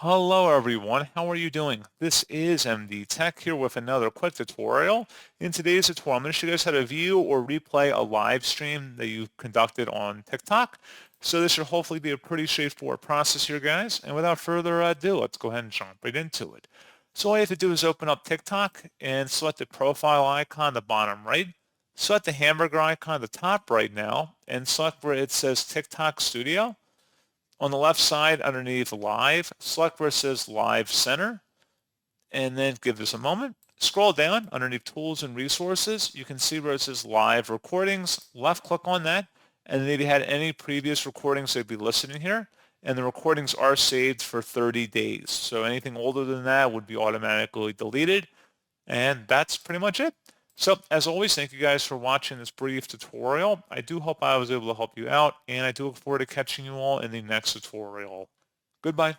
Hello everyone, how are you doing? This is MD Tech here with another quick tutorial. In today's tutorial, I'm going to show you guys how to view or replay a live stream that you conducted on TikTok. So this should hopefully be a pretty straightforward process here, guys. And without further ado, let's go ahead and jump right into it. So all you have to do is open up TikTok and select the profile icon on the bottom right. Select the hamburger icon at the top right now and select where it says TikTok Studio. On the left side underneath Live, select where it says Live Center, and then give this a moment. Scroll down underneath Tools and Resources. You can see where it says Live Recordings. Left click on that, and then if you had any previous recordings, they'd be listed in here. And the recordings are saved for 30 days. So anything older than that would be automatically deleted. And that's pretty much it. So as always, thank you guys for watching this brief tutorial. I do hope I was able to help you out, and I do look forward to catching you all in the next tutorial. Goodbye.